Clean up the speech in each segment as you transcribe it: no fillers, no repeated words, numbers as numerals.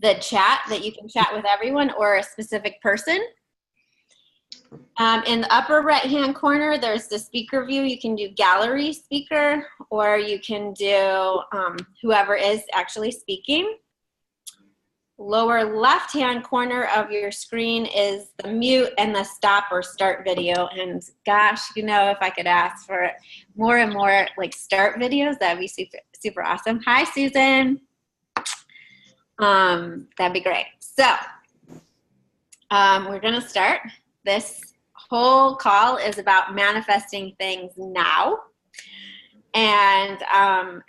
the chat that you can chat with everyone or a specific person. In the upper right-hand corner, there's the speaker view. You can do gallery speaker, or you can do whoever is actually speaking. Lower left-hand corner of your screen is the mute and the stop or start video. And gosh, you know, if I could ask for more and more like start videos, that'd be super, super awesome. Hi, Susan. That'd be great. So we're gonna start. This whole call is about manifesting things now. And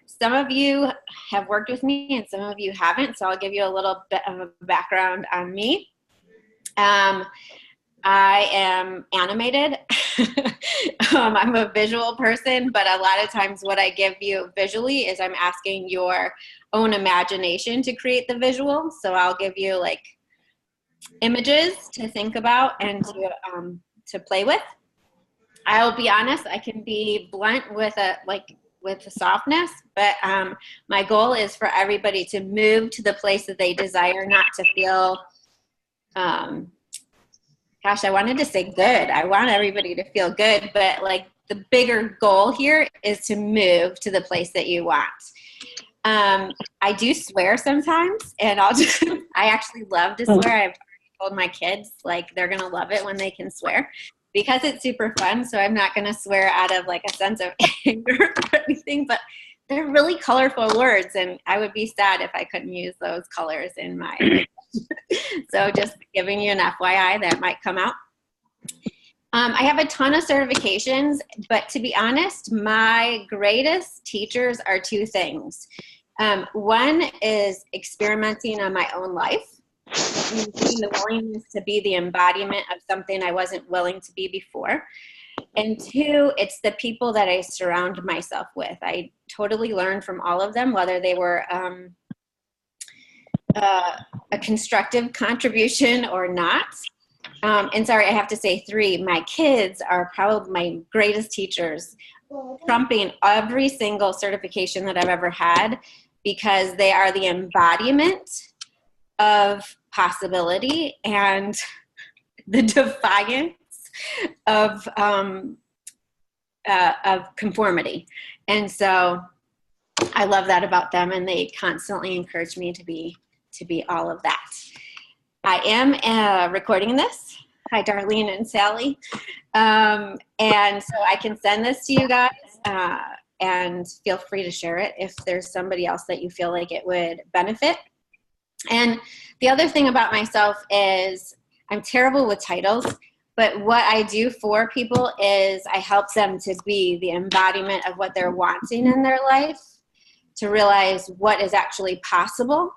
some of you have worked with me and some of you haven't, so I'll give you a little bit of a background on me. I am animated. I'm a visual person, but a lot of times what I give you visually is I'm asking your own imagination to create the visual. So I'll give you like images to think about and to play with. I'll be honest, I can be blunt with a softness, but my goal is for everybody to move to the place that they desire, not to feel, gosh, I wanted to say good. I want everybody to feel good, but like the bigger goal here is to move to the place that you want. I do swear sometimes, and I actually love to swear. I've told my kids like they're gonna love it when they can swear because it's super fun. So I'm not gonna swear out of like a sense of anger or anything, but they're really colorful words, and I would be sad if I couldn't use those colors in my so just giving you an FYI that might come out. I have a ton of certifications, but to be honest, my greatest teachers are two things. One is experimenting on my own life, and the willingness to be the embodiment of something I wasn't willing to be before. And two, it's the people that I surround myself with. I totally learned from all of them, whether they were a constructive contribution or not. And sorry, I have to say three. My kids are probably my greatest teachers, trumping every single certification that I've ever had, because they are the embodiment of possibility and the defiance of conformity. And so I love that about them, and they constantly encourage me to be all of that. I am recording this. Hi, Darlene and Sally. And so I can send this to you guys, and feel free to share it if there's somebody else that you feel like it would benefit. And the other thing about myself is I'm terrible with titles, but what I do for people is I help them to be the embodiment of what they're wanting in their life, to realize what is actually possible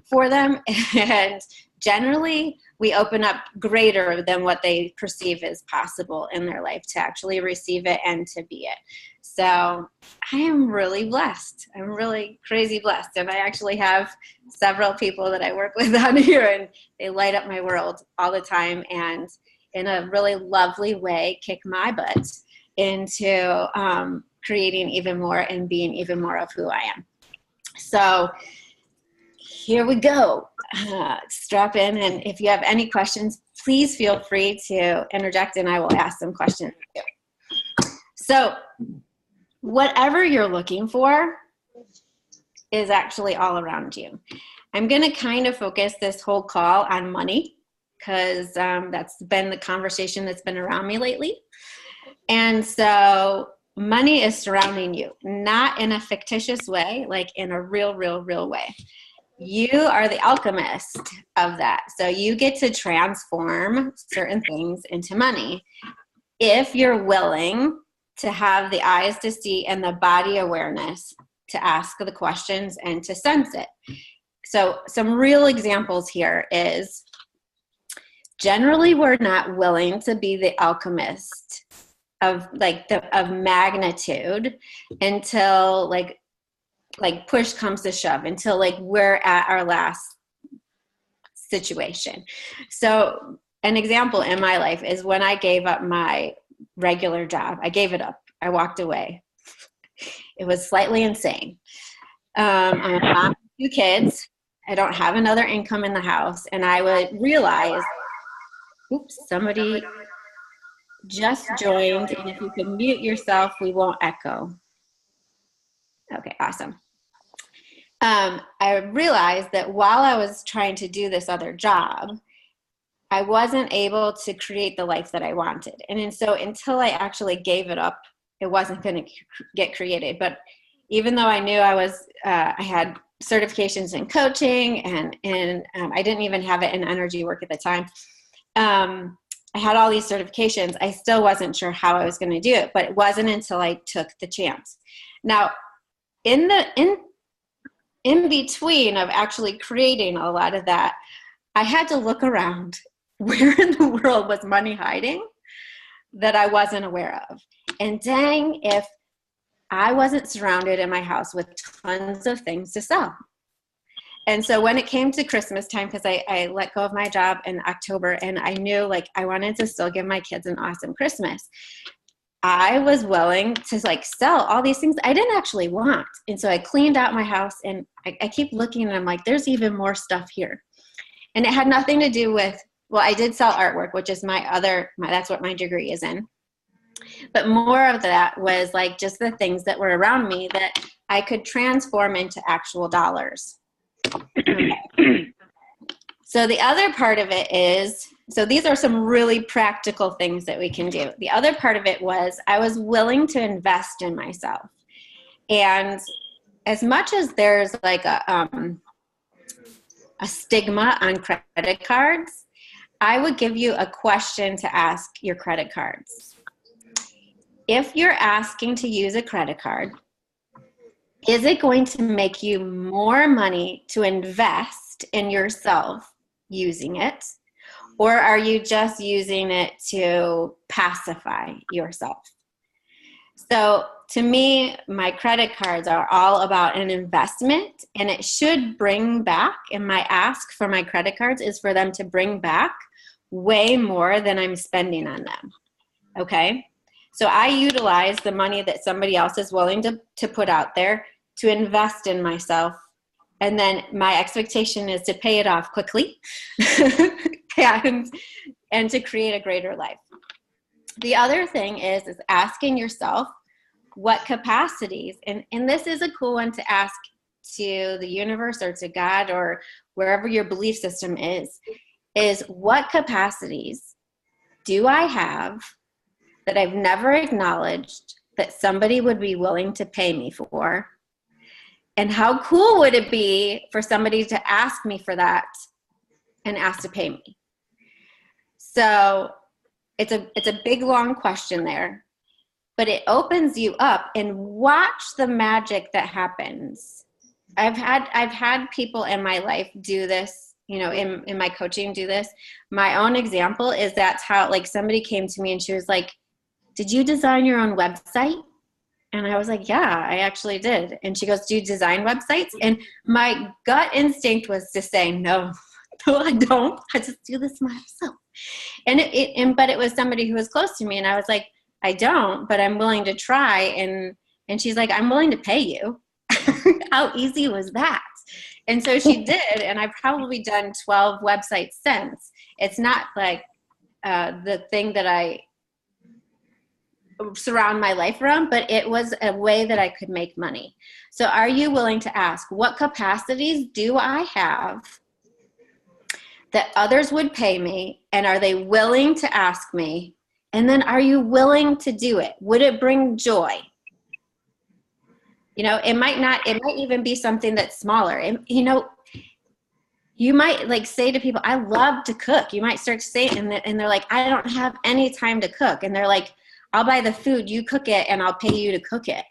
for them. And generally, we open up greater than what they perceive as possible in their life to actually receive it and to be it. So I am really blessed. I'm really crazy blessed. And I actually have several people that I work with on here, and they light up my world all the time, and in a really lovely way kick my butt into creating even more and being even more of who I am. So here we go. Strap in, and if you have any questions, please feel free to interject, and I will ask some questions too. So whatever you're looking for is actually all around you. I'm going to kind of focus this whole call on money, because that's been the conversation that's been around me lately. And so money is surrounding you, not in a fictitious way, like in a real way. You are the alchemist of that. So you get to transform certain things into money if you're willing to have the eyes to see and the body awareness to ask the questions and to sense it. So some real examples here is generally we're not willing to be the alchemist of of magnitude until like push comes to shove, until like we're at our last situation. So an example in my life is when I gave up my regular job. I gave it up. I walked away. It was slightly insane. I'm a mom of 2 kids. I don't have another income in the house. And I would realize, oops, somebody just joined. And if you can mute yourself, we won't echo. Okay, awesome. I realized that while I was trying to do this other job, I wasn't able to create the life that I wanted. And so until I actually gave it up, it wasn't going to get created. But even though I knew I had certifications in coaching and I didn't even have it in energy work at the time. I had all these certifications. I still wasn't sure how I was going to do it, but it wasn't until I took the chance. Now, in between of actually creating a lot of that, I had to look around. Where in the world was money hiding that I wasn't aware of? And dang, if I wasn't surrounded in my house with tons of things to sell. And so when it came to Christmas time, because I let go of my job in October, and I knew like I wanted to still give my kids an awesome Christmas, I was willing to like sell all these things I didn't actually want. And so I cleaned out my house, and I keep looking, and I'm like, there's even more stuff here. And it had nothing to do with, well, I did sell artwork, which is that's what my degree is in. But more of that was like just the things that were around me that I could transform into actual dollars. So the other part of it is, so these are some really practical things that we can do. The other part of it was I was willing to invest in myself. And as much as there's like a stigma on credit cards, I would give you a question to ask your credit cards. If you're asking to use a credit card, is it going to make you more money to invest in yourself using it? Or are you just using it to pacify yourself? So to me, my credit cards are all about an investment, and it should bring back, and my ask for my credit cards is for them to bring back way more than I'm spending on them. Okay? So I utilize the money that somebody else is willing to put out there to invest in myself. And then my expectation is to pay it off quickly and to create a greater life. The other thing is asking yourself what capacities, and this is a cool one to ask to the universe or to God or wherever your belief system is what capacities do I have that I've never acknowledged that somebody would be willing to pay me for? And how cool would it be for somebody to ask me for that and ask to pay me? So it's a big, long question there, but it opens you up, and watch the magic that happens. I've had people in my life do this, in my coaching do this. My own example is that's how, like, somebody came to me and she was like, did you design your own website? And I was like, yeah, I actually did. And she goes, do you design websites? And my gut instinct was to say, no, I don't. I just do this myself. But it was somebody who was close to me. And I was like, I don't, but I'm willing to try. And she's like, I'm willing to pay you. How easy was that? And so she did. And I've probably done 12 websites since. It's not like the thing that I surround my life around, but it was a way that I could make money. So are you willing to ask, what capacities do I have that others would pay me? And are they willing to ask me? And then are you willing to do it? Would it bring joy? It might even be something that's smaller. And, you might like say to people, I love to cook. You might start saying, and they're like, I don't have any time to cook. And they're like, I'll buy the food, you cook it, and I'll pay you to cook it.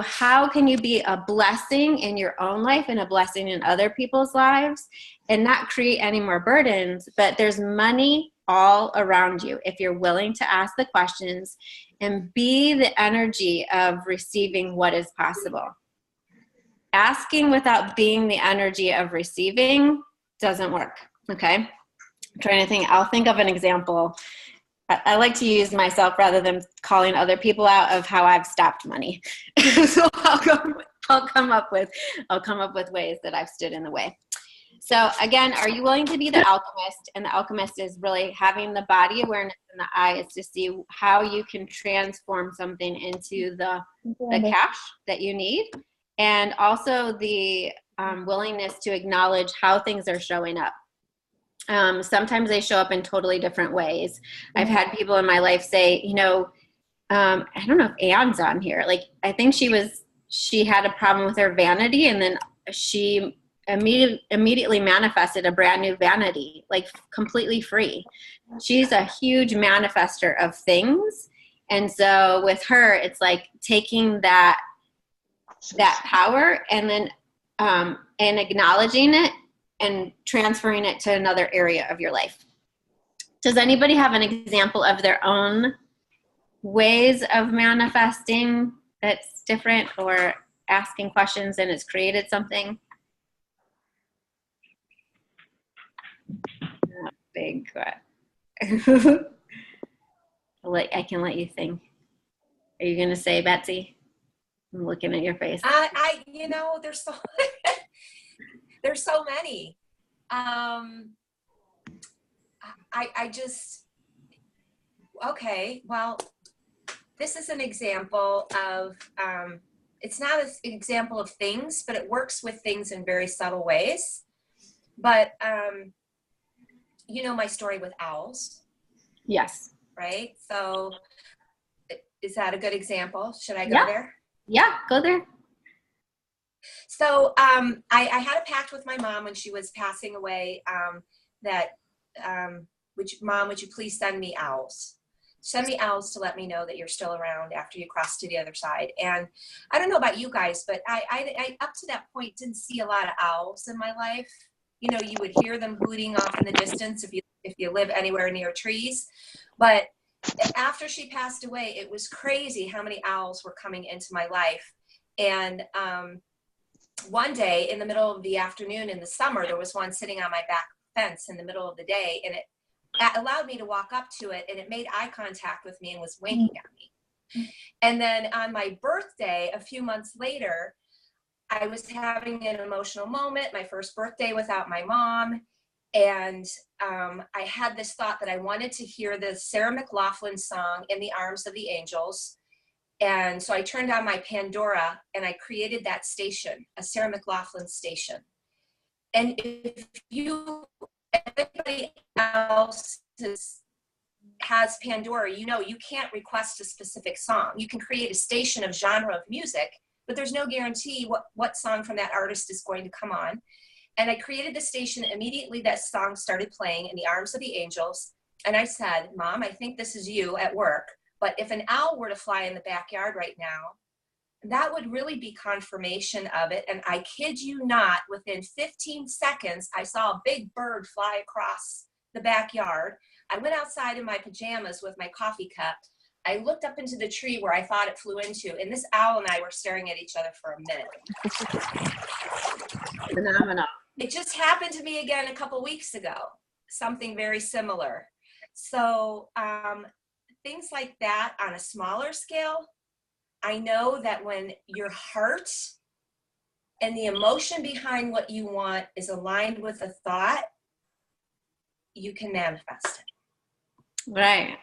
How can you be a blessing in your own life and a blessing in other people's lives and not create any more burdens? But there's money all around you if you're willing to ask the questions and be the energy of receiving what is possible. Asking without being the energy of receiving doesn't work, okay? I'm trying to think. I'll think of an example. I like to use myself rather than calling other people out of how I've stopped money. So I'll go I'll come up with ways that I've stood in the way. So again, are you willing to be the alchemist? And the alchemist is really having the body awareness in the eyes to see how you can transform something into the cash that you need. And also the willingness to acknowledge how things are showing up. Sometimes they show up in totally different ways. I've had people in my life say, you know, I don't know if Anne's on here. Like, I think she had a problem with her vanity, and then she immediately manifested a brand new vanity, like completely free. She's a huge manifester of things. And so with her, it's like taking that power and then and acknowledging it and transferring it to another area of your life. Does anybody have an example of their own ways of manifesting that's different, or asking questions and it's created something? Big I can let you think. Are you gonna say, Betsy? I'm looking at your face. You know, there's so many. I just, okay, well, this is an example of, it's not an example of things, but it works with things in very subtle ways. But, you know my story with owls? Yes. Right? So is that a good example? Should I go there? Yeah, go there. So I had a pact with my mom when she was passing away that, would you please send me owls? Send me owls to let me know that you're still around after you cross to the other side. And I don't know about you guys, but I up to that point didn't see a lot of owls in my life. You know, you would hear them hooting off in the distance if you live anywhere near trees. But after she passed away, it was crazy how many owls were coming into my life. And one day in the middle of the afternoon in the summer, there was one sitting on my back fence in the middle of the day, and it allowed me to walk up to it, and it made eye contact with me and was winking at me. And then on my birthday, a few months later, I was having an emotional moment, my first birthday without my mom. And I had this thought that I wanted to hear the Sarah McLachlan song, In the Arms of the Angels. And so I turned on my Pandora and I created that station, a Sarah McLachlan station. And if anybody else has Pandora, you know you can't request a specific song. You can create a station of genre of music, but there's no guarantee what song from that artist is going to come on. And I created the station. Immediately that song started playing, In the Arms of the Angels. And I said, Mom, I think this is you at work, but if an owl were to fly in the backyard right now, that would really be confirmation of it. And I kid you not, within 15 seconds, I saw a big bird fly across the backyard. I went outside in my pajamas with my coffee cup. I looked up into the tree where I thought it flew into, and this owl and I were staring at each other for a minute. Phenomenal. It just happened to me again a couple weeks ago, something very similar. So things like that on a smaller scale, I know that when your heart and the emotion behind what you want is aligned with a thought, you can manifest it. Right.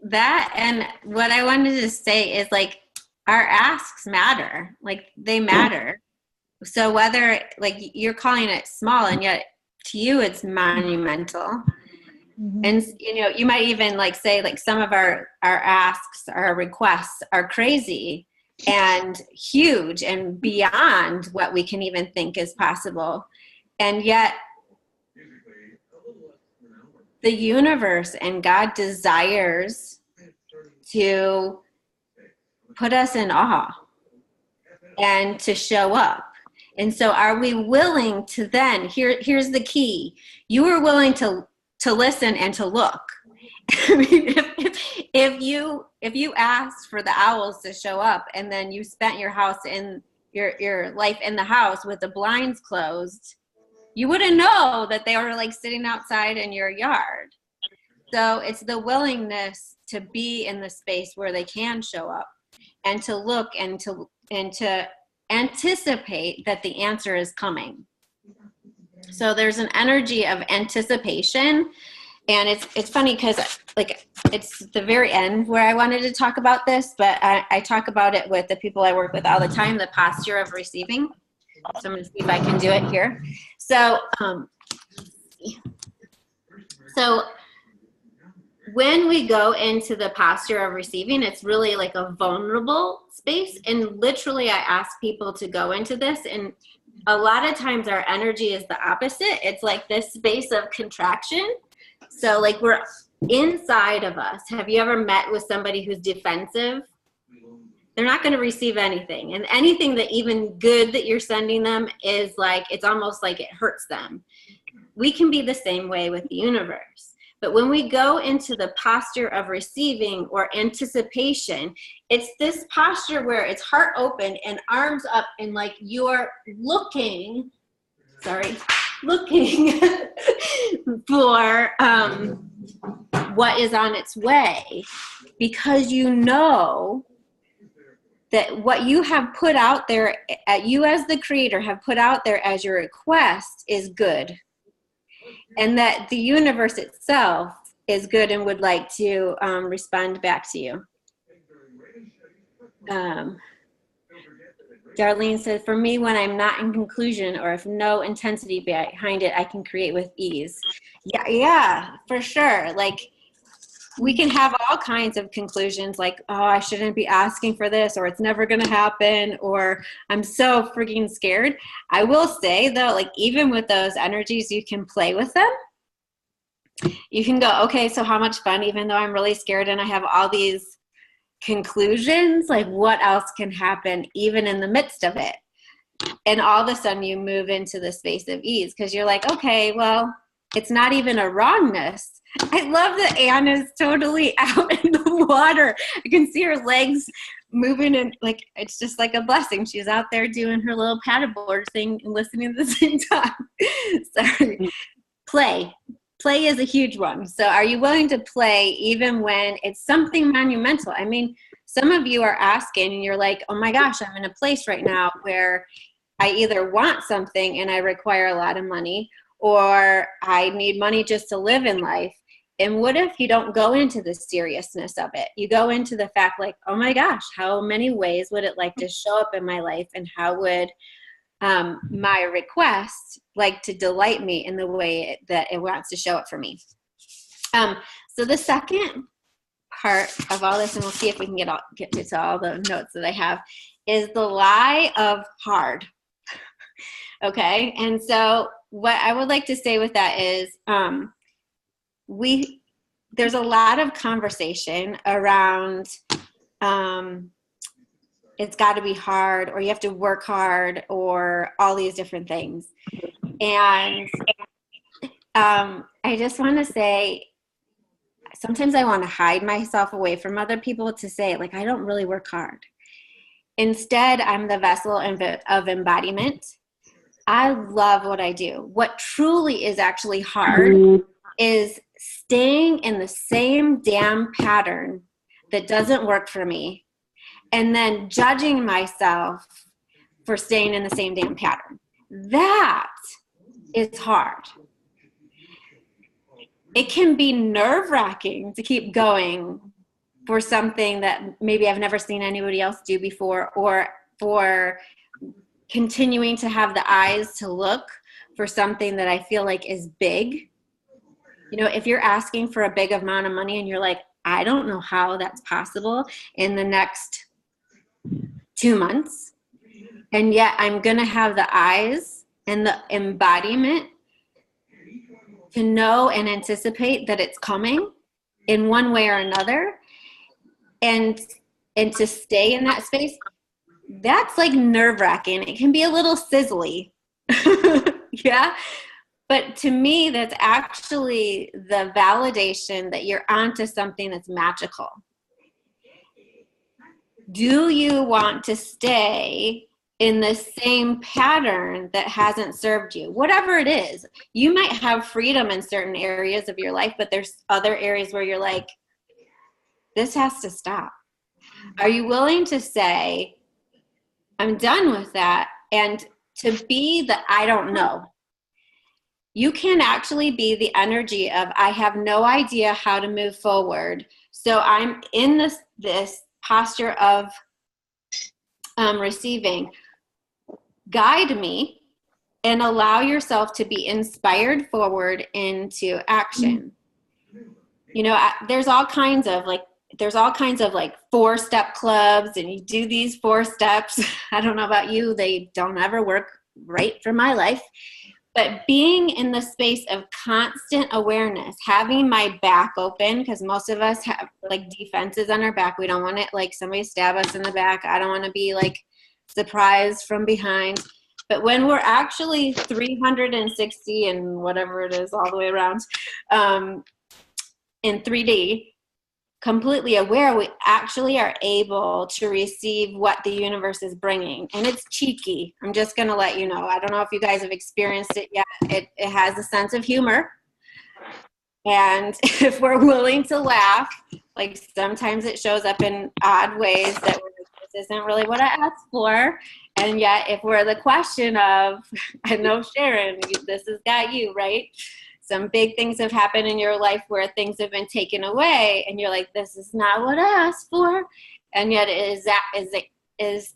That, and what I wanted to say is, like, our asks matter. Like, they matter. So whether, like, you're calling it small and yet to you it's monumental. And, you know, you might even like say, like, some of our asks, our requests are crazy and huge and beyond what we can even think is possible. And yet the universe and God desires to put us in awe and to show up. And so are we willing to then, here's the key. You are willing to listen and to look. I mean, if you asked for the owls to show up and then you spent your house in your life in the house with the blinds closed, you wouldn't know that they were like sitting outside in your yard. So it's the willingness to be in the space where they can show up and to look and anticipate that the answer is coming. So there's an energy of anticipation. And it's funny because like it's the very end where I wanted to talk about this, but I talk about it with the people I work with all the time, the posture of receiving. So I'm going to see if I can do it here. So, so when we go into the posture of receiving, it's really like a vulnerable space. And literally I ask people to go into this, and a lot of times our energy is the opposite. It's like this space of contraction. So like we're inside of us. Have you ever met with somebody who's defensive? They're not going to receive anything. And anything that even good that you're sending them is like, it's almost like it hurts them. We can be the same way with the universe. But when we go into the posture of receiving or anticipation, it's this posture where it's heart open and arms up, and like you're looking for what is on its way, because you know that what you have put out there, you as the creator have put out there as your request is good, and that the universe itself is good and would like to respond back to you. Darlene said, for me, when I'm not in conclusion or if no intensity behind it, I can create with ease. Yeah, for sure. Like we can have all kinds of conclusions like, oh, I shouldn't be asking for this, or it's never going to happen, or I'm so freaking scared. I will say though, like even with those energies, you can play with them. You can go, okay, so how much fun, even though I'm really scared and I have all these conclusions, like what else can happen even in the midst of it? And all of a sudden you move into the space of ease, because you're like, okay, well, it's not even a wrongness. I love that Anne is totally out in the water. I can see her legs moving, and like it's just like a blessing. She's out there doing her little paddleboard thing and listening at the same time. Sorry. Play is a huge one. So are you willing to play even when it's something monumental? I mean, some of you are asking and you're like, oh my gosh, I'm in a place right now where I either want something and I require a lot of money, or I need money just to live in life. And what if you don't go into the seriousness of it? You go into the fact like, oh my gosh, how many ways would it like to show up in my life, and how would my request like to delight me in the way that it wants to show up for me. So the second part of all this, and we'll see if we can get to all the notes that I have, is the lie of hard. Okay, and so what I would like to say with that is there's a lot of conversation around it's got to be hard, or you have to work hard, or all these different things. And I just want to say, sometimes I want to hide myself away from other people to say, like, I don't really work hard. Instead, I'm the vessel of embodiment. I love what I do. What truly is actually hard is staying in the same damn pattern that doesn't work for me, and then judging myself for staying in the same damn pattern. That is hard. It can be nerve-wracking to keep going for something that maybe I've never seen anybody else do before, or for continuing to have the eyes to look for something that I feel like is big. You know, if you're asking for a big amount of money and you're like, I don't know how that's possible in the next 2 months, and yet I'm going to have the eyes and the embodiment to know and anticipate that it's coming in one way or another, and to stay in that space, that's like nerve-wracking. It can be a little sizzly. Yeah. But to me, that's actually the validation that you're onto something that's magical. Do you want to stay in the same pattern that hasn't served you? Whatever it is, you might have freedom in certain areas of your life, but there's other areas where you're like, this has to stop. Are you willing to say, I'm done with that. And to be the I don't know. You can actually be the energy of I have no idea how to move forward. So I'm in this posture of receiving. Guide me and allow yourself to be inspired forward into action. You know, there's all kinds of like 4-step clubs, and you do these 4 steps. I don't know about you, they don't ever work right for my life. But being in the space of constant awareness, having my back open, because most of us have like defenses on our back. We don't want it like somebody stab us in the back. I don't want to be like surprised from behind. But when we're actually 360 and whatever it is all the way around in 3D, completely aware, we actually are able to receive what the universe is bringing. And it's cheeky. I'm just going to let you know. I don't know if you guys have experienced it yet. It has a sense of humor. And if we're willing to laugh, like sometimes it shows up in odd ways that we're like, this isn't really what I asked for. And yet if we're the question of, I know Sharon, this has got you, right? Some big things have happened in your life where things have been taken away, and you're like, this is not what I asked for. And yet it is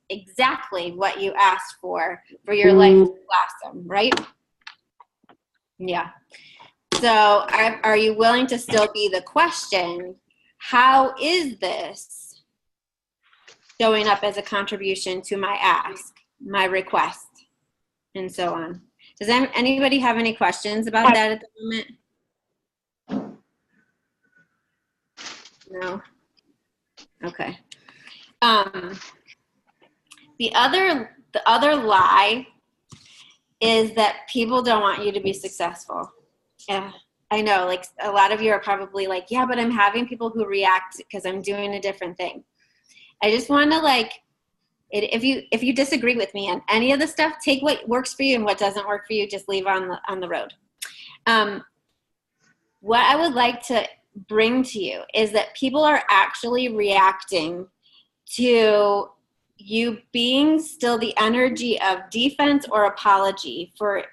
exactly what you asked for your life to blossom, right? Yeah. So are you willing to still be the question? How is this showing up as a contribution to my ask, my request, and so on? Does anybody have any questions about that at the moment? No? Okay. The other lie is that people don't want you to be successful. Yeah, I know, like a lot of you are probably like, yeah, but I'm having people who react because I'm doing a different thing. I just want to like, if you disagree with me on any of the stuff, take what works for you, and what doesn't work for you, just leave on the road. What I would like to bring to you is that people are actually reacting to you being still the energy of defense or apology for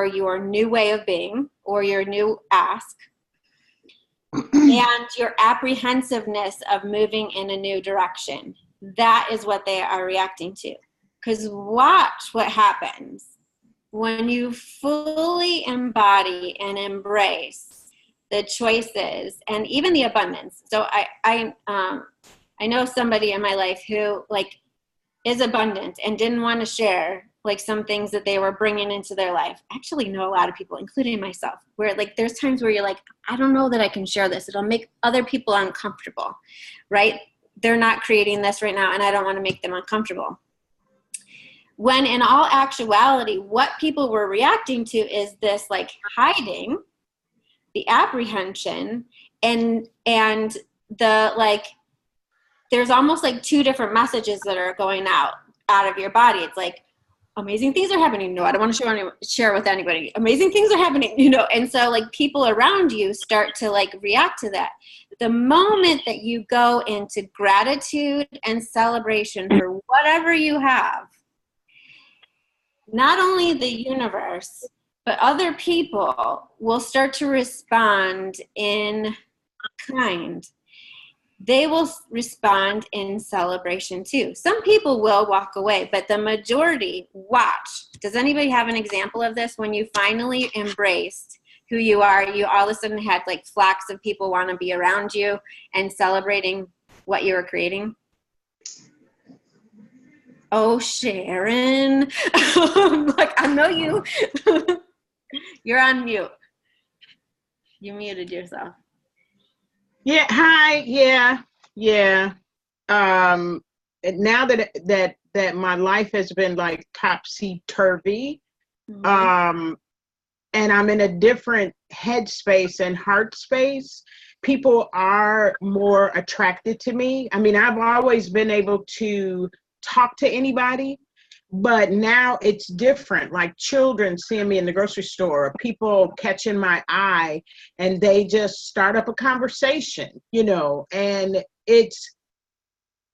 your new way of being or your new ask, and your apprehensiveness of moving in a new direction. That is what they are reacting to. Because watch what happens when you fully embody and embrace the choices and even the abundance. So I know somebody in my life who like is abundant and didn't want to share like some things that they were bringing into their life. I actually know a lot of people, including myself, where like there's times where you're like, I don't know that I can share this. It'll make other people uncomfortable, right? They're not creating this right now, and I don't want to make them uncomfortable. When in all actuality, what people were reacting to is this like hiding, the apprehension, and the like, there's almost like 2 different messages that are going out of your body. It's like, amazing things are happening. No, I don't want to share with anybody. Amazing things are happening, you know? And so like people around you start to like react to that. The moment that you go into gratitude and celebration for whatever you have, not only the universe, but other people will start to respond in kind. They will respond in celebration too. Some people will walk away, but the majority watch. Does anybody have an example of this? When you finally embraced who you are, you all of a sudden had like flocks of people want to be around you and celebrating what you were creating? Oh, Sharon. Like, I know you. You're on mute. You muted yourself. Yeah, hi. Yeah. Now that my life has been like topsy-turvy, and I'm in a different headspace and heart space, people are more attracted to me. I mean, I've always been able to talk to anybody, but now it's different. Like children seeing me in the grocery store, or people catching my eye, and they just start up a conversation, you know, and it's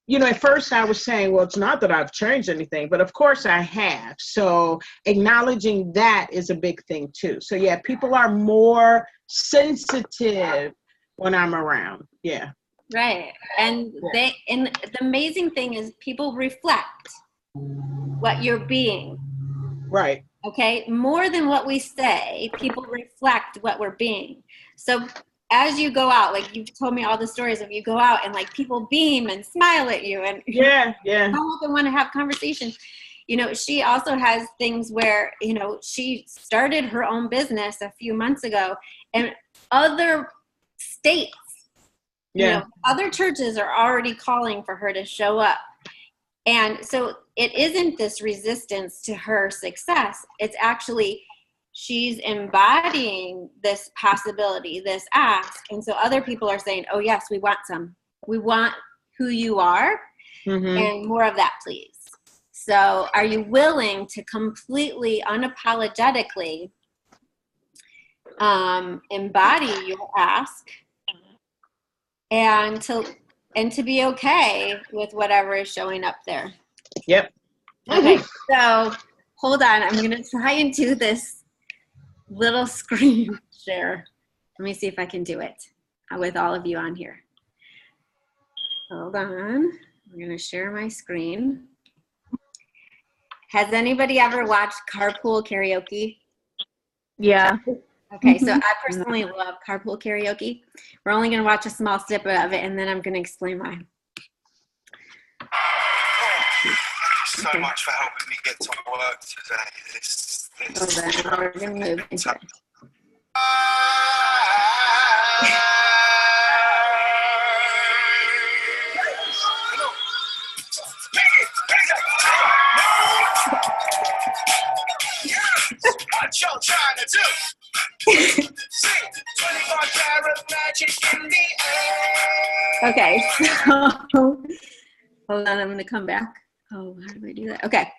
you know, at first I was saying, well, it's not that I've changed anything, but of course I have. So acknowledging that is a big thing too. So yeah, people are more sensitive when I'm around. Yeah. Right. And Yeah. and the amazing thing is people reflect what you're being. Right. Okay. More than what we say, people reflect what we're being. So as you go out, like you've told me all the stories of you go out and like people beam and smile at you and Yeah. come up and want to have conversations. You know, she also has things where, you know, she started her own business a few months ago, and other states, you know, other churches are already calling for her to show up. And so it isn't this resistance to her success. It's actually she's embodying this possibility, this ask. And so other people are saying, oh, yes, we want some. We want who you are and more of that, please. So are you willing to completely, unapologetically embody your ask and to be okay with whatever is showing up there? Yep. Okay, so hold on. I'm going to try and do this little screen share. Let me see if I can do it with all of you on here. Hold on. I'm going to share my screen. Has anybody ever watched carpool karaoke? Yeah. Okay, so I personally love carpool karaoke. We're only going to watch a small snippet of it, and then I'm going to explain why. So much for helping me get to work today. We're going to move into it. What y'all trying to do? 24 karat magic in the air. Okay, so hold on, I'm going to come back. Oh, how do I do that? Okay.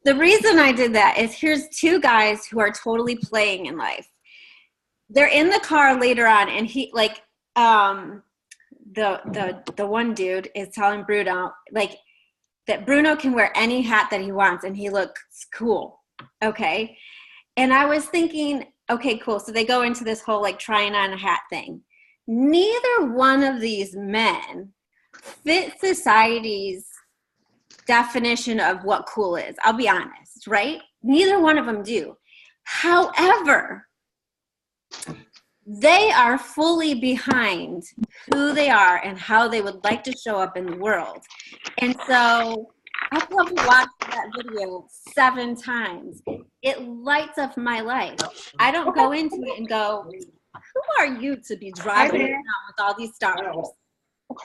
The reason I did that is here's two guys who are totally playing in life. They're in the car later on, and he like the one dude is telling Bruno like that Bruno can wear any hat that he wants and he looks cool. Okay. And I was thinking, okay, cool. So they go into this whole like trying on a hat thing. Neither one of these men fit society's definition of what cool is. I'll be honest, right? Neither one of them do. However, they are fully behind who they are and how they would like to show up in the world. And so I probably watched that video 7 times. It lights up my life. I don't go into it and go, who are you to be driving around with all these stars?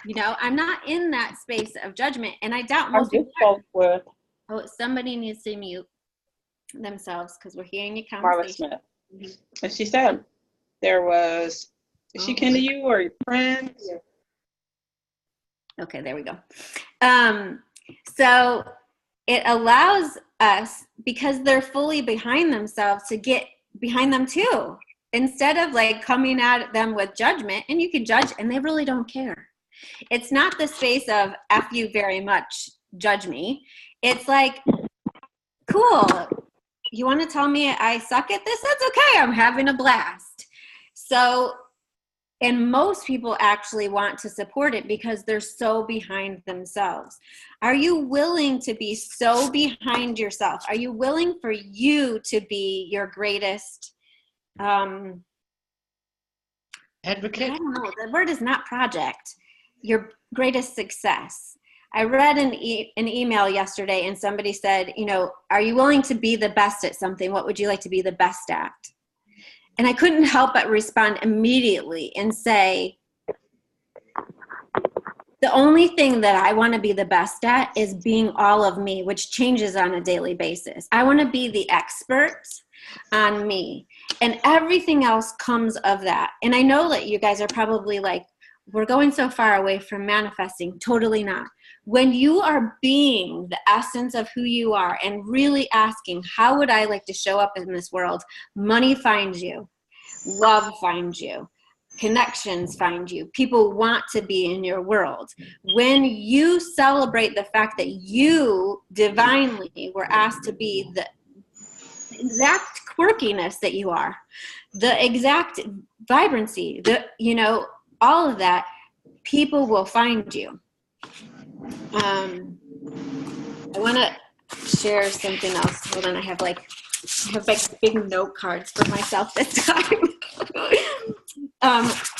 You know, I'm not in that space of judgment, and I doubt most people are. Oh, somebody needs to mute themselves because we're hearing a conversation. Marla Smith. And she said there was, is she kin to you or your friends? Okay, there we go. So it allows us, because they're fully behind themselves, to get behind them too. Instead of like coming at them with judgment, and you can judge, and they really don't care. It's not the space of F you very much, judge me. It's like, cool, you want to tell me I suck at this? That's okay, I'm having a blast. So, and most people actually want to support it because they're so behind themselves. Are you willing to be so behind yourself? Are you willing for you to be your greatest advocate? I don't know, the word is not project. Your greatest success. I read an email yesterday and somebody said, you know, are you willing to be the best at something? What would you like to be the best at? And I couldn't help but respond immediately and say, the only thing that I want to be the best at is being all of me, which changes on a daily basis. I want to be the expert on me, and everything else comes of that. And I know that you guys are probably like, we're going so far away from manifesting. Totally not. When you are being the essence of who you are and really asking, how would I like to show up in this world? Money finds you. Love finds you. Connections find you. People want to be in your world. When you celebrate the fact that you divinely were asked to be the exact quirkiness that you are, the exact vibrancy, all of that, people will find you. I want to share something else. Hold on, I have big note cards for myself this time.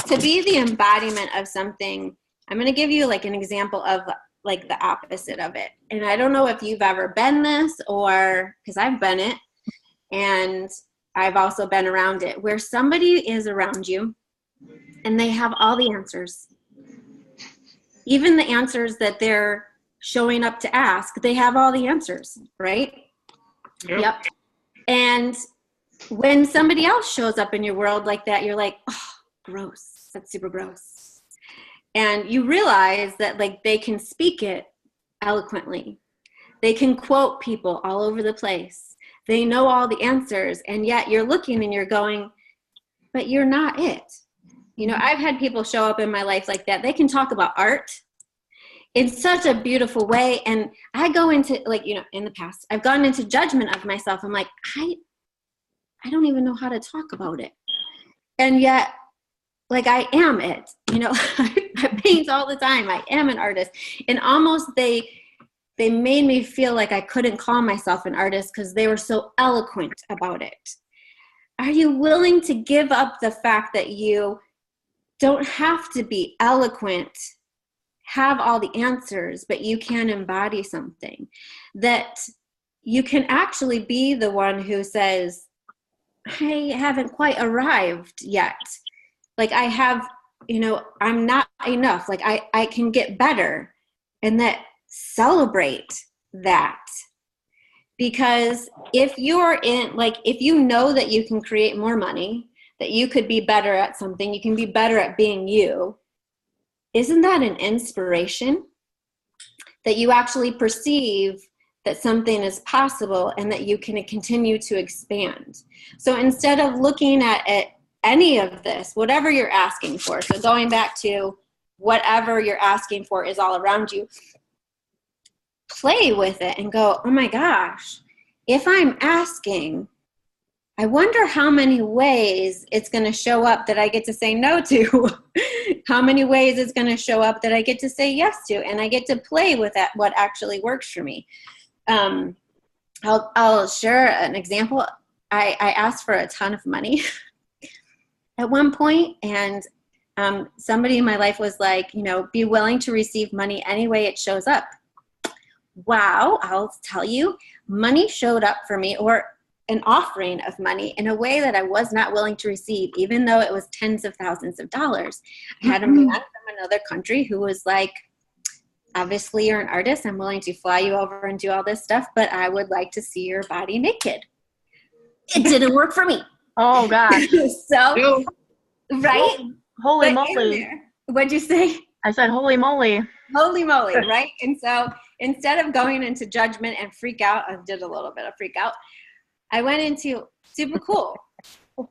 To be the embodiment of something, I'm going to give you like an example of like the opposite of it. And I don't know if you've ever been this, or because I've been it, and I've also been around it, where somebody is around you and they have all the answers. Even the answers that they're showing up to ask, they have all the answers, right? Yep. And when somebody else shows up in your world like that, you're like, oh, gross. That's super gross. And you realize that like they can speak it eloquently. They can quote people all over the place. They know all the answers. And yet you're looking and you're going, but you're not it. I've had people show up in my life like that. They can talk about art in such a beautiful way. And I go into in the past, I've gone into judgment of myself. I'm like, I don't even know how to talk about it. And yet, like, I am it. I paint all the time. I am an artist. And almost they made me feel like I couldn't call myself an artist because they were so eloquent about it. Are you willing to give up the fact that you don't have to be eloquent, have all the answers, but you can embody something? That you can actually be the one who says, I haven't quite arrived yet. Like I have, I'm not enough. Like I can get better, and that celebrate that. Because if you're if you know that you can create more money, that you could be better at something, you can be better at being you, isn't that an inspiration? That you actually perceive that something is possible and that you can continue to expand. So instead of looking at any of this, whatever you're asking for, so going back to whatever you're asking for is all around you, play with it and go, oh my gosh, if I'm asking, I wonder how many ways it's going to show up that I get to say no to. How many ways it's going to show up that I get to say yes to, and I get to play with that, what actually works for me. I'll share an example. I asked for a ton of money at one point, and somebody in my life was like, be willing to receive money any way it shows up. Wow, I'll tell you, money showed up for me, or an offering of money, in a way that I was not willing to receive, even though it was tens of thousands of dollars. I had a man from another country who was like, obviously you're an artist, I'm willing to fly you over and do all this stuff, but I would like to see your body naked. It didn't work for me. Oh gosh. So, right? Holy But moly. What'd you say? I said, holy moly. Holy moly, right? And so instead of going into judgment and freak out, I did a little bit of freak out. I went into super cool.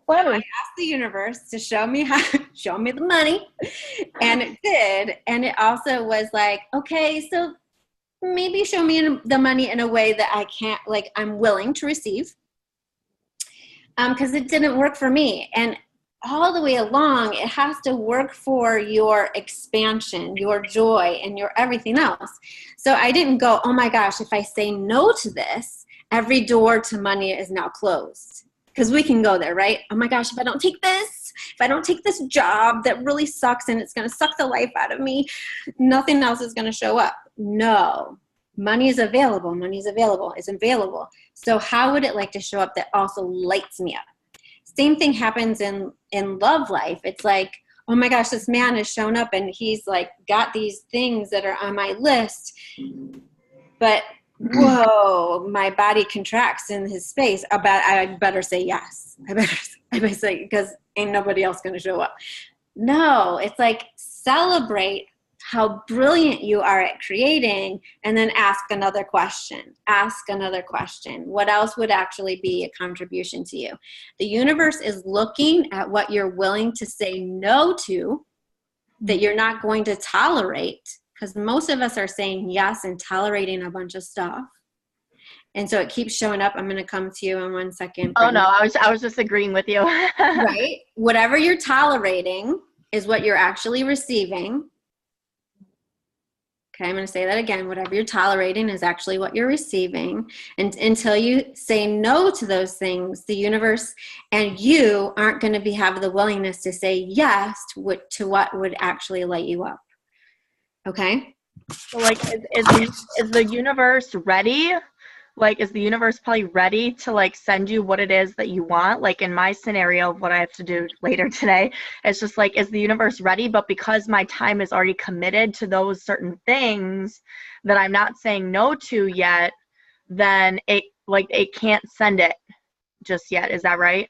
I asked the universe to show me the money, and it did. And it also was like, okay, so maybe show me the money in a way that I can't, like, I'm willing to receive, because it didn't work for me. And all the way along, it has to work for your expansion, your joy, and your everything else. So I didn't go, oh my gosh, if I say no to this, every door to money is now closed. Because we can go there, right? Oh my gosh, if I don't take this job that really sucks and it's going to suck the life out of me, nothing else is going to show up. No, money is available. It's available. So how would it like to show up that also lights me up? Same thing happens in love life. It's like, oh my gosh, this man has shown up and he's like got these things that are on my list, but whoa, my body contracts in his space. I better say yes. I better say, because ain't nobody else going to show up. No, it's like celebrate how brilliant you are at creating, and then ask another question. Ask another question. What else would actually be a contribution to you? The universe is looking at what you're willing to say no to, that you're not going to tolerate, because most of us are saying yes and tolerating a bunch of stuff. And so it keeps showing up. I'm going to come to you in 1 second. Oh no, I was just agreeing with you. Right? Whatever you're tolerating is what you're actually receiving. Okay, I'm going to say that again. Whatever you're tolerating is actually what you're receiving. And until you say no to those things, the universe and you aren't going to have the willingness to say yes to what would actually light you up. Okay? So like, is the universe ready? Like, is the universe probably ready to like send you what it is that you want? Like in my scenario, what I have to do later today, it's just like, is the universe ready? But because my time is already committed to those certain things that I'm not saying no to yet, then it can't send it just yet. Is that right?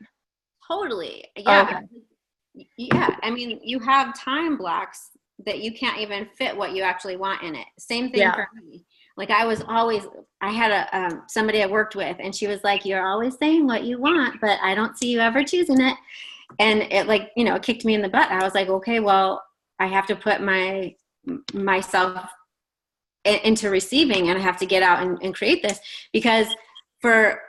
Totally. Yeah. Okay. Yeah. I mean, you have time blocks that you can't even fit what you actually want in it. Same thing for me. Like I had somebody I worked with, and she was like, you're always saying what you want, but I don't see you ever choosing it. And it it kicked me in the butt. I was like, okay, well, I have to put myself into receiving, and I have to get out and create this, because for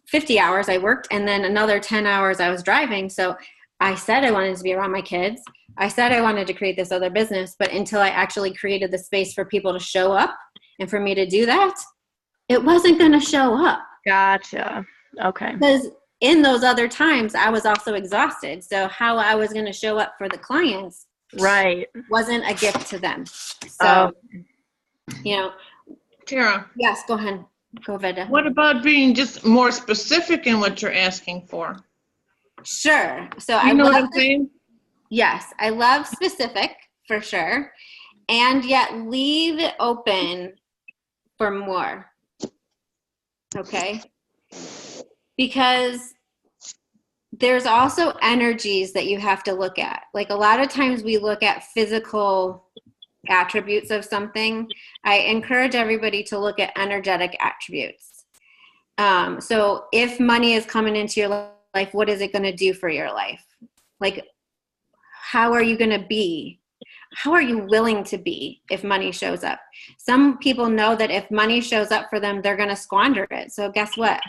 50 hours I worked, and then another 10 hours I was driving. So I said I wanted to be around my kids. I said I wanted to create this other business, but until I actually created the space for people to show up and for me to do that, it wasn't going to show up. Gotcha. Okay. Because in those other times, I was also exhausted. So how I was going to show up for the clients wasn't a gift to them. So, Tara. Yes, go ahead. Go, Veda. What about being just more specific in what you're asking for? Sure. So you know what I'm saying? Yes, I love specific for sure, and yet leave it open for more. Okay? Because there's also energies that you have to look at. Like a lot of times we look at physical attributes of something. I encourage everybody to look at energetic attributes. So if money is coming into your life, what is it going to do for your life? Like, how are you going to be? How are you willing to be if money shows up? Some people know that if money shows up for them, they're going to squander it. So guess what?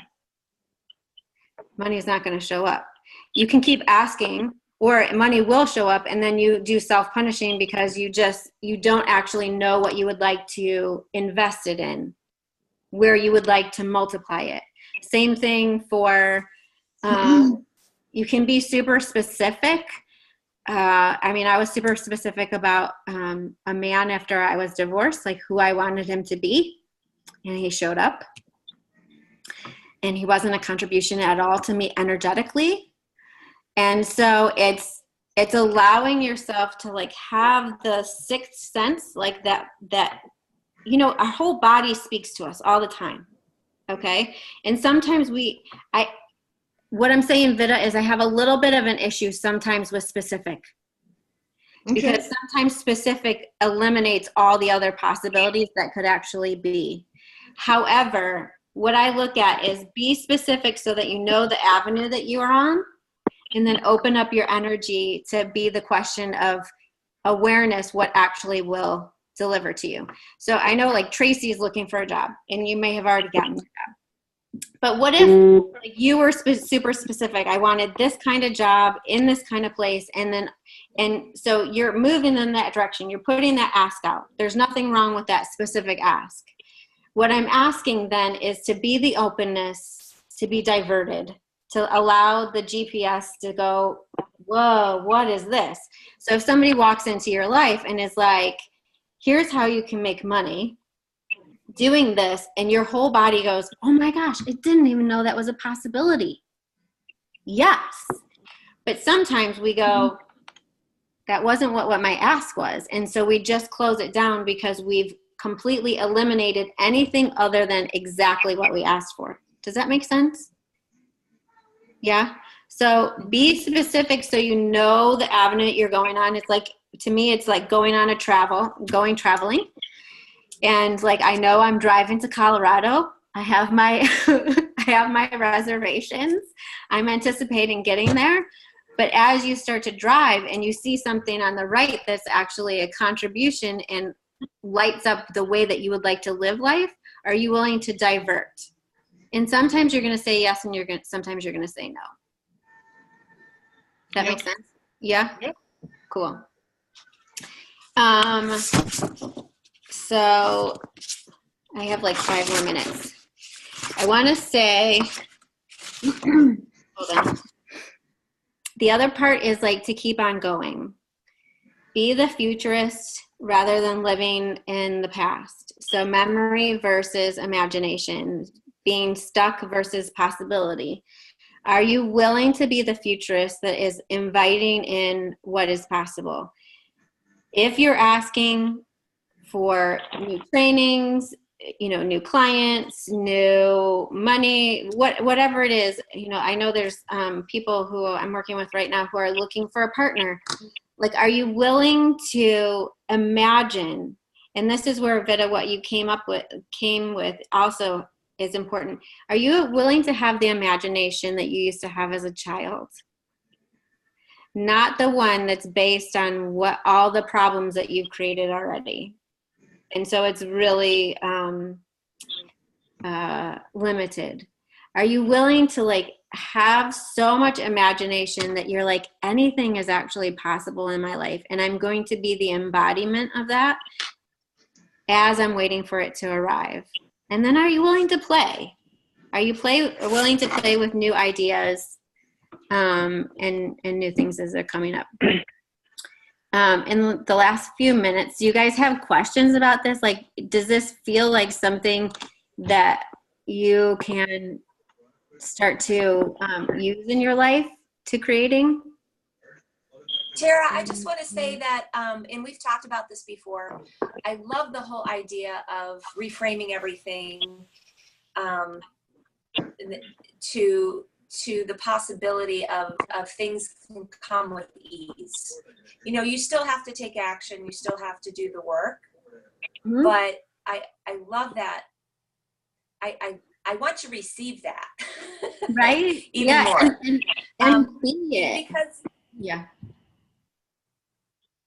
Money is not going to show up. You can keep asking, or money will show up, and then you do self-punishing because you don't actually know what you would like to invest it in, where you would like to multiply it. Same thing for, you can be super specific. I was super specific about a man after I was divorced, like who I wanted him to be, and he showed up. And he wasn't a contribution at all to me energetically. And so it's allowing yourself to like have the sixth sense, like that our whole body speaks to us all the time. Okay. And sometimes what I'm saying, Vida, is I have a little bit of an issue sometimes with specific. Okay. Because sometimes specific eliminates all the other possibilities that could actually be. However, what I look at is be specific so that you know the avenue that you are on, and then open up your energy to be the question of awareness, what actually will deliver to you. So I know like Tracy is looking for a job, and you may have already gotten a job. But what if you were super specific? I wanted this kind of job in this kind of place. And so you're moving in that direction. You're putting that ask out. There's nothing wrong with that specific ask. What I'm asking then is to be the openness, to be diverted, to allow the GPS to go, whoa, what is this? So if somebody walks into your life and is like, here's how you can make money doing this, and your whole body goes, oh my gosh, I didn't even know that was a possibility. Yes. But sometimes we go, that wasn't what my ask was. And so we just close it down because we've completely eliminated anything other than exactly what we asked for. Does that make sense? Yeah. So be specific so you know the avenue that you're going on. It's like to me, it's like going traveling. And like, I know I'm driving to Colorado. I have my, I have my reservations. I'm anticipating getting there. But as you start to drive and you see something on the right that's actually a contribution and lights up the way that you would like to live life, are you willing to divert? And sometimes you're going to say yes, and sometimes you're going to say no. That makes sense? Yeah? Yep. Cool. So I have like 5 more minutes. I want to say, hold on. The other part is like to keep on going. Be the futurist rather than living in the past. So memory versus imagination, being stuck versus possibility. Are you willing to be the futurist that is inviting in what is possible? If you're asking for new trainings, new clients, new money, whatever it is, I know there's people who I'm working with right now who are looking for a partner. Like, are you willing to imagine? And this is where, Vita, what you came with also is important. Are you willing to have the imagination that you used to have as a child? Not the one that's based on what all the problems that you've created already. And so it's really limited. Are you willing to like have so much imagination that you're like, anything is actually possible in my life, and I'm going to be the embodiment of that as I'm waiting for it to arrive? And then are you willing to play? Are you willing to play with new ideas and new things as they're coming up? In the last few minutes, do you guys have questions about this? Like, does this feel like something that you can start to use in your life to creating? Tara, I just want to say that, and we've talked about this before, I love the whole idea of reframing everything to the possibility of things can come with ease. You still have to take action, you still have to do the work, Mm-hmm. but I love that. I want to receive that. Right? Even more. And be it. Because Yeah.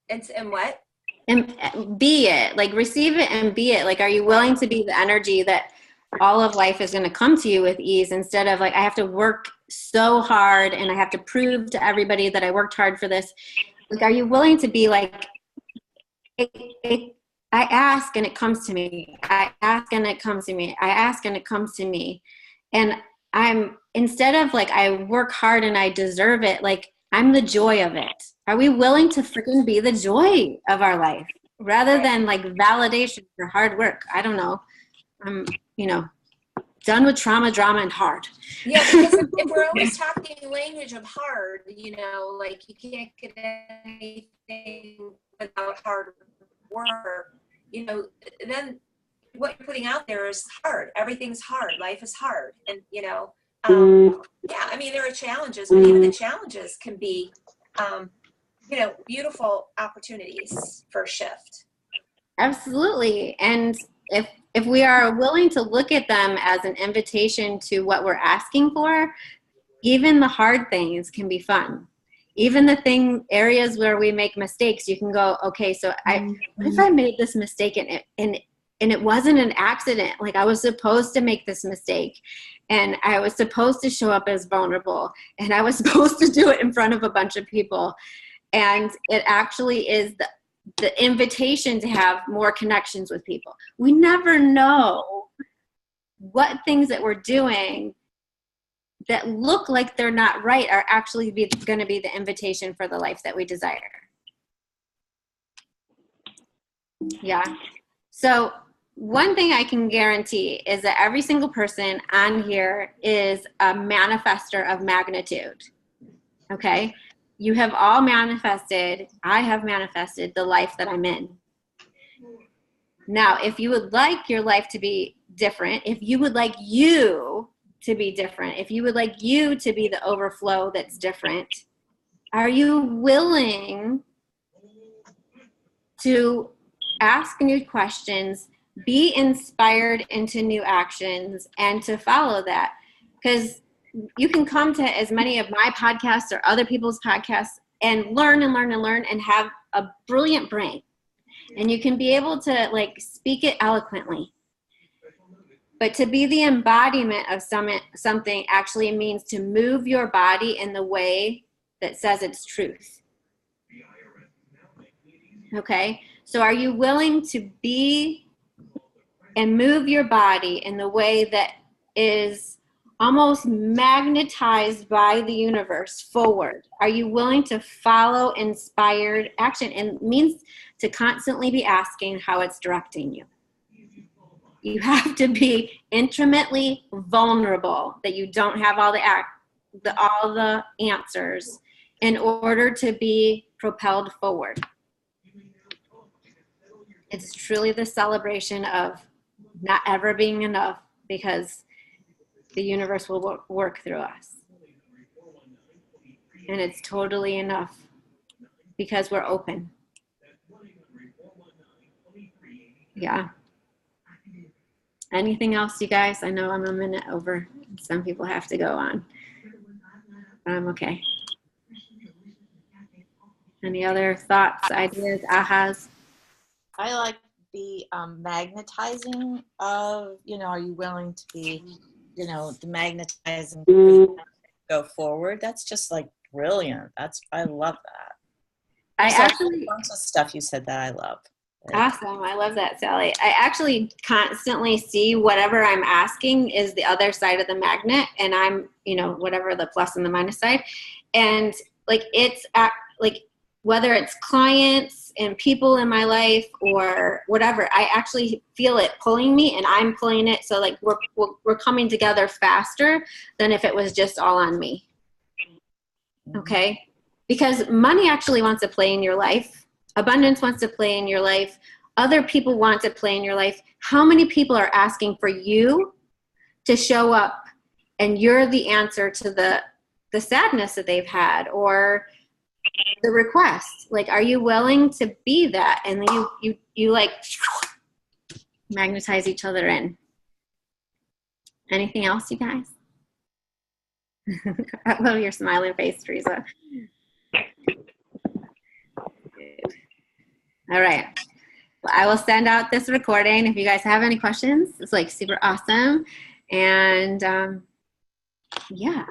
and what? And be it. Like, receive it and be it. Like, are you willing to be the energy that all of life is going to come to you with ease, instead of like, I have to work so hard and I have to prove to everybody that I worked hard for this? Like, are you willing to be like, I ask and it comes to me. I ask and it comes to me. I ask and it comes to me. And instead of like, I work hard and I deserve it, like, I'm the joy of it. Are we willing to freaking be the joy of our life rather than like validation for hard work? I don't know. I'm, done with trauma, drama, and hard. Yeah, because if we're always talking language of hard, like, you can't get anything without hard work, then what you're putting out there is hard. Everything's hard. Life is hard. And, yeah, I mean, there are challenges, but even the challenges can be, beautiful opportunities for a shift. Absolutely. And if we are willing to look at them as an invitation to what we're asking for, even the hard things can be fun. Even the areas where we make mistakes, you can go, okay, so what if I made this mistake and it wasn't an accident? Like, I was supposed to make this mistake, and I was supposed to show up as vulnerable, and I was supposed to do it in front of a bunch of people. And it actually is the invitation to have more connections with people. We never know what things that we're doing that look like they're not right are actually going to be the invitation for the life that we desire. Yeah. So one thing I can guarantee is that every single person on here is a manifester of magnitude. Okay? You have all manifested, I have manifested the life that I'm in. Now, if you would like your life to be different, if you would like you to be different, if you would like you to be the overflow that's different, are you willing to ask new questions, be inspired into new actions, and to follow that. Because you can come to as many of my podcasts or other people's podcasts and learn and learn and learn and have a brilliant brain. And you can be able to like speak it eloquently. But to be the embodiment of something actually means to move your body in the way that says it's truth. Okay? So are you willing to be and move your body in the way that is almost magnetized by the universe forward? Are you willing to follow inspired action? And it means to constantly be asking how it's directing you. You have to be intimately vulnerable that you don't have all the answers in order to be propelled forward. It's truly the celebration of not ever being enough, because the universe will work through us. And it's totally enough because we're open. Yeah. Anything else, you guys? I know I'm a minute over. Some people have to go on. But I'm okay. Any other thoughts, ideas, ahas? I like the magnetizing of, are you willing to be, the magnetizing go forward? That's just like brilliant. I love that. I There's actually, a bunch of stuff you said that I love. awesome. I love that, Sally. I actually constantly see whatever I'm asking is the other side of the magnet, and I'm, whatever the plus and the minus side. And like, it's like, whether it's clients and people in my life or whatever, I actually feel it pulling me and I'm pulling it. So like we're coming together faster than if it was just all on me. Okay? Because money actually wants to play in your life. Abundance wants to play in your life. Other people want to play in your life. How many people are asking for you to show up and you're the answer to the sadness that they've had or the request? Like, are you willing to be that? And you like magnetize each other in. Anything else, you guys? I love your smiling face, Teresa. All right. Well, I will send out this recording if you guys have any questions. It's like super awesome. And yeah,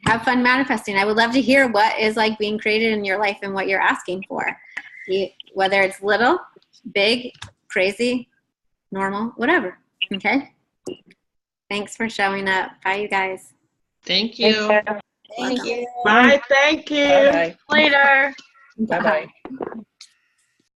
have fun manifesting. I would love to hear what is like being created in your life and what you're asking for. Whether it's little, big, crazy, normal, whatever. Okay? Thanks for showing up. Bye, you guys. Thank you. Thank you. Bye. Thank you. Bye-bye. Later. Bye-bye.